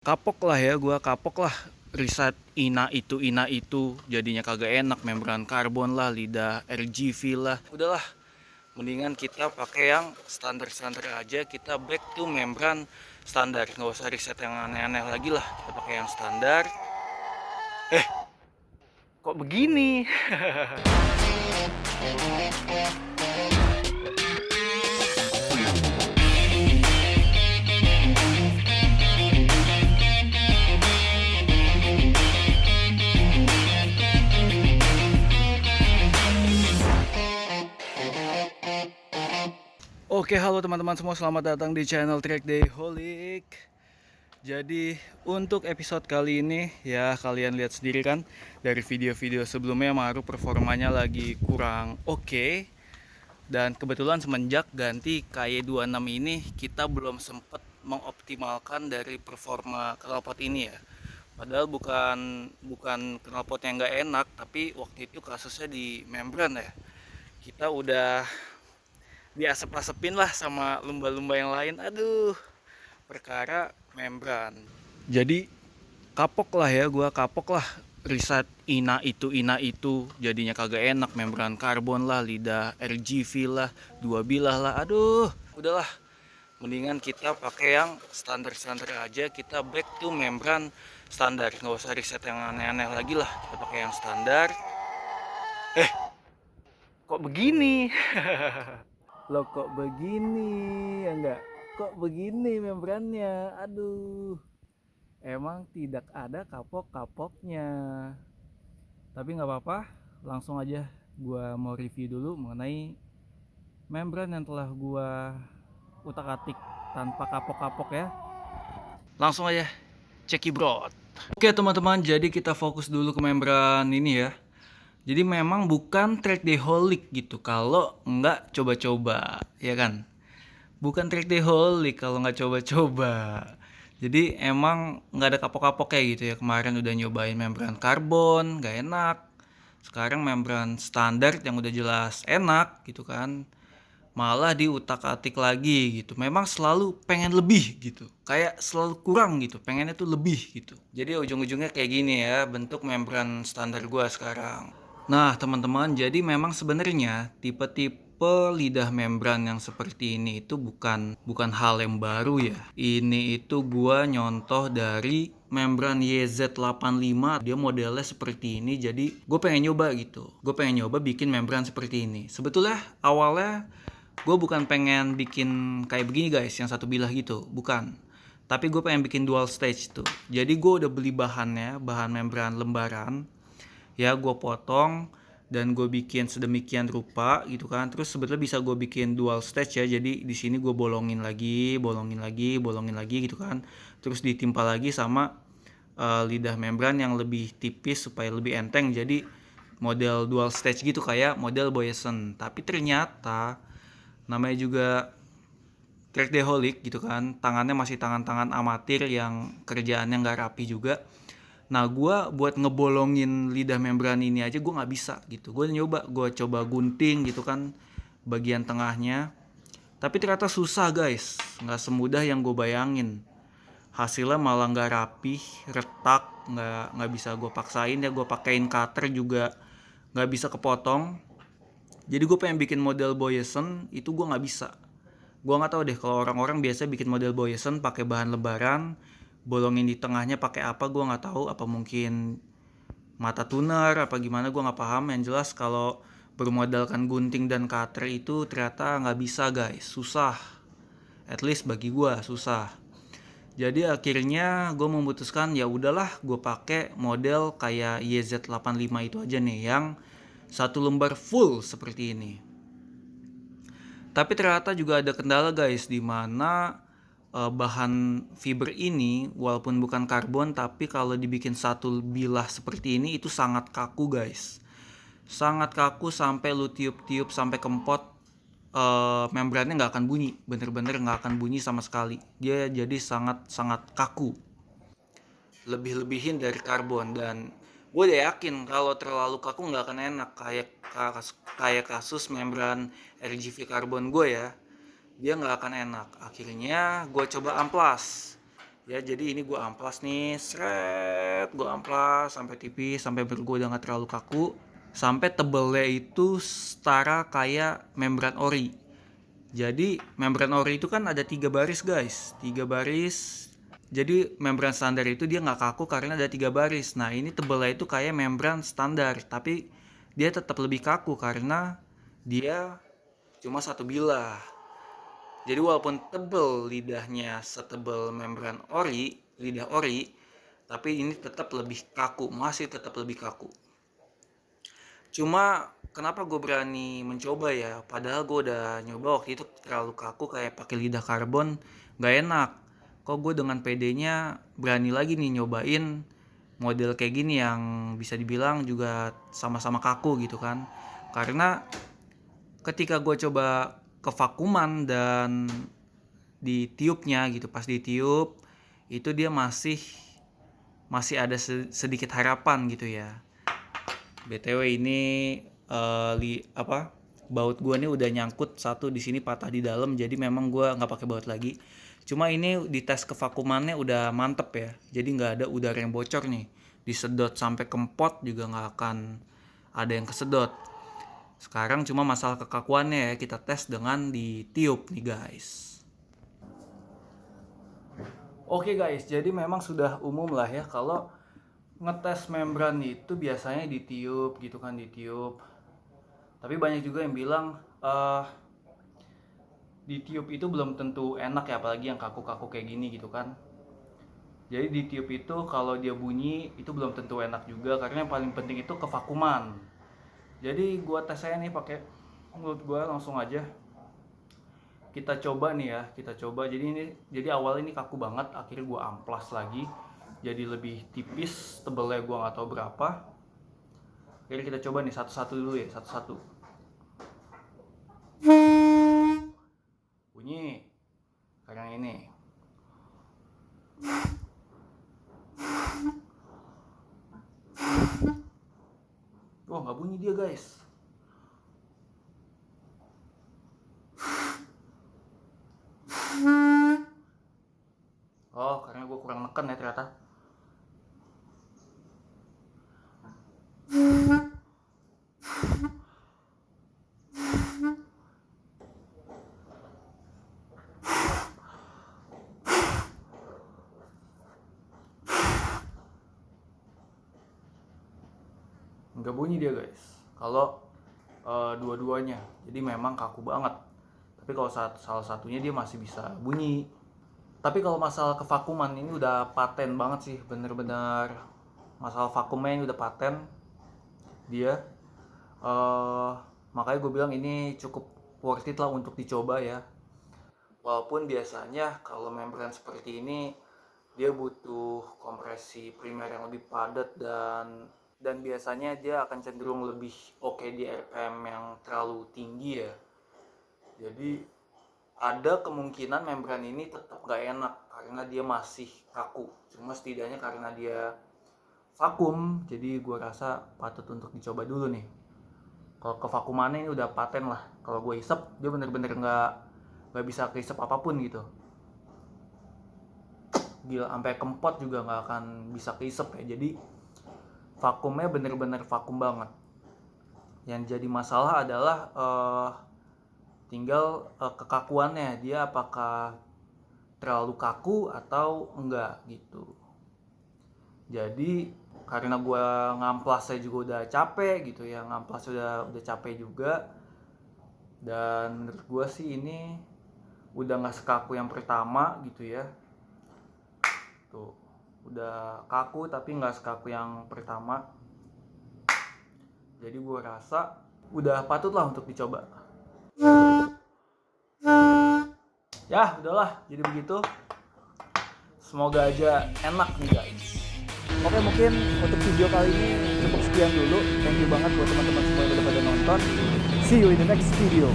Kapok lah ya, gua kapok lah riset ina itu jadinya kagak enak, membran karbon lah, lidah RGV lah. Udahlah, mendingan kita pakai yang standar-standar aja, kita back to membran standar, nggak usah riset yang aneh-aneh lagi lah, kita pakai yang standar. Kok begini? Oke, halo teman-teman semua, selamat datang di channel Trackdayholic. Jadi untuk episode kali ini ya kalian lihat sendiri kan dari video-video sebelumnya Maru performanya lagi kurang oke. Dan kebetulan semenjak ganti KY26 ini kita belum sempat mengoptimalkan dari performa knalpot ini ya. Padahal bukan knalpot yang nggak enak, tapi waktu itu kasusnya di membran ya. Kita udah diasep-asepin lah sama lumba-lumba yang lain. Aduh, perkara membran. Jadi kapok lah ya, gua kapok lah riset ina itu jadinya kagak enak, membran karbon lah, lidah RGV lah, dua bilah lah. Aduh, udahlah, mendingan kita pakai yang standar-standar aja, kita back to membran standar, nggak usah riset yang aneh-aneh lagi lah, kita pakai yang standar. Kok begini? Loh kok begini? Ya enggak, kok begini membrannya? Aduh, emang tidak ada kapok-kapoknya. Tapi nggak apa-apa, langsung aja gua mau review dulu mengenai membran yang telah gua utak-atik tanpa kapok-kapok ya. Langsung aja cekibrot. Oke teman-teman, jadi kita fokus dulu ke membran ini ya. Jadi memang bukan Trackdayholic gitu kalau nggak coba-coba, ya kan? Bukan Trackdayholic kalau nggak coba-coba. Jadi emang nggak ada kapok-kapok kayak gitu ya. Kemarin udah nyobain membran karbon, nggak enak. Sekarang membran standar yang udah jelas enak gitu kan. Malah diutak-atik lagi gitu. Memang selalu pengen lebih gitu. Kayak selalu kurang gitu. Pengennya tuh lebih gitu. Jadi ujung-ujungnya kayak gini ya bentuk membran standar gua sekarang. Nah, teman-teman, jadi memang sebenarnya tipe-tipe lidah membran yang seperti ini itu bukan hal yang baru ya. Ini itu gua nyontoh dari membran YZ85, dia modelnya seperti ini, jadi gue pengen nyoba gitu. Gue pengen nyoba bikin membran seperti ini. Sebetulnya awalnya gue bukan pengen bikin kayak begini guys, yang satu bilah gitu, bukan. Tapi gue pengen bikin dual stage tuh. Jadi gue udah beli bahannya, bahan membran lembaran. Ya gue potong dan gue bikin sedemikian rupa gitu kan. Terus sebetulnya bisa gue bikin dual stage ya. Jadi di sini gue bolongin lagi gitu kan. Terus ditimpa lagi sama lidah membran yang lebih tipis supaya lebih enteng. Jadi model dual stage gitu kayak model Boyesen. Tapi ternyata namanya juga Trackdayholic gitu kan. Tangannya masih tangan-tangan amatir yang kerjaannya nggak rapi juga. Nah gue buat ngebolongin lidah membran ini aja gue nggak bisa gitu. Gue coba gunting gitu kan bagian tengahnya. Tapi ternyata susah guys, nggak semudah yang gue bayangin. Hasilnya malah nggak rapih, retak, nggak bisa gue paksain ya. Gue pakein cutter juga nggak bisa kepotong. Jadi gue pengen bikin model Boyesen itu gue nggak bisa. Gue nggak tahu deh kalau orang-orang biasa bikin model Boyesen pakai bahan lebaran, bolongin di tengahnya pakai apa gue nggak tahu, apa mungkin mata tuner apa gimana gue nggak paham. Yang jelas kalau bermodalkan gunting dan cutter itu ternyata nggak bisa guys, susah. At least bagi gue susah. Jadi akhirnya gue memutuskan ya udahlah gue pakai model kayak YZ85 itu aja nih yang satu lembar full seperti ini. Tapi ternyata juga ada kendala guys, di mana bahan fiber ini walaupun bukan karbon tapi kalau dibikin satu bilah seperti ini itu sangat kaku guys. Sangat kaku sampai lu tiup-tiup sampai kempot, membrannya nggak akan bunyi, bener-bener nggak akan bunyi sama sekali. Dia jadi sangat-sangat kaku. Lebih-lebihin dari karbon, dan gue udah yakin kalau terlalu kaku nggak akan enak kayak kasus membran RGV karbon gue ya, dia nggak akan enak. Akhirnya gue coba amplas Ya jadi ini gue amplas nih, seret, gue amplas sampai tipis, sampai gue udah nggak terlalu kaku, sampai tebelnya itu setara kayak membran ori. Jadi membran ori itu kan ada 3 baris guys, 3 baris. Jadi membran standar itu dia nggak kaku karena ada 3 baris. Nah ini tebelnya itu kayak membran standar, tapi dia tetap lebih kaku karena dia cuma 1 bilah. Jadi walaupun tebel lidahnya setebel membran ori, lidah ori, tapi ini tetap lebih kaku, masih tetap lebih kaku. Cuma kenapa gue berani mencoba ya? Padahal gue udah nyoba waktu itu terlalu kaku kayak pakai lidah karbon, gak enak. Kok gue dengan PD-nya berani lagi nih nyobain model kayak gini yang bisa dibilang juga sama-sama kaku gitu kan. Karena ketika gue coba ke vakuman dan di tiupnya gitu, pas ditiup itu dia masih ada sedikit harapan gitu ya. BTW ini baut gua nih udah nyangkut satu di sini, patah di dalam, jadi memang gua nggak pakai baut lagi. Cuma ini di tes kevakumannya udah mantep ya, jadi nggak ada udara yang bocor nih. Disedot sampai kempot juga nggak akan ada yang kesedot. Sekarang cuma masalah kekakuannya ya, kita tes dengan ditiup nih guys. Oke guys, jadi memang sudah umum lah ya kalau ngetes membran itu biasanya ditiup gitu kan, ditiup. Tapi banyak juga yang bilang ditiup itu belum tentu enak ya, apalagi yang kaku-kaku kayak gini gitu kan. Jadi ditiup itu kalau dia bunyi itu belum tentu enak juga, karena yang paling penting itu kevakuman. Jadi gua tes saya nih pakai mulut gua langsung aja. Kita coba nih ya, kita coba. Jadi awal ini kaku banget, akhirnya gua amplas lagi. Jadi lebih tipis, tebelnya gua nggak tahu berapa. Jadi kita coba nih satu-satu dulu ya, satu-satu. Bunyi. Sekarang ini. Oh, nggak bunyi dia guys. Oh, karena gue kurang neken ya ternyata. Nggak bunyi dia guys kalau dua-duanya, jadi memang kaku banget. Tapi kalau salah satunya dia masih bisa bunyi. Tapi kalau masalah kevakuman ini udah paten banget sih, bener-bener masalah vakumnya ini udah paten dia. Makanya gue bilang ini cukup worth it lah untuk dicoba ya. Walaupun biasanya kalau membran seperti ini dia butuh kompresi primer yang lebih padat dan biasanya dia akan cenderung lebih oke di RPM yang terlalu tinggi ya. Jadi ada kemungkinan membran ini tetap gak enak karena dia masih kaku. Cuma setidaknya karena dia vakum, jadi gue rasa patut untuk dicoba dulu nih. Kalau kevakumannya ini udah paten lah. Kalau gue isep dia bener-bener gak bisa keisep apapun gitu. Gila, sampai kempot juga gak akan bisa keisep ya. Jadi vakumnya bener-bener vakum banget. Yang jadi masalah adalah tinggal kekakuannya, dia apakah terlalu kaku atau enggak gitu. Jadi karena gue ngamplasnya juga udah capek gitu ya, ngamplas udah capek juga. Dan menurut gue sih ini udah nggak sekaku yang pertama gitu ya. Tuh, udah kaku tapi nggak sekaku yang pertama. Jadi gue rasa udah patut lah untuk dicoba. Ya udahlah, jadi begitu. Semoga aja enak nih guys. Oke, mungkin untuk video kali ini cukup sekian dulu. Thank you banget buat teman-teman semua yang udah pada nonton. See you in the next video.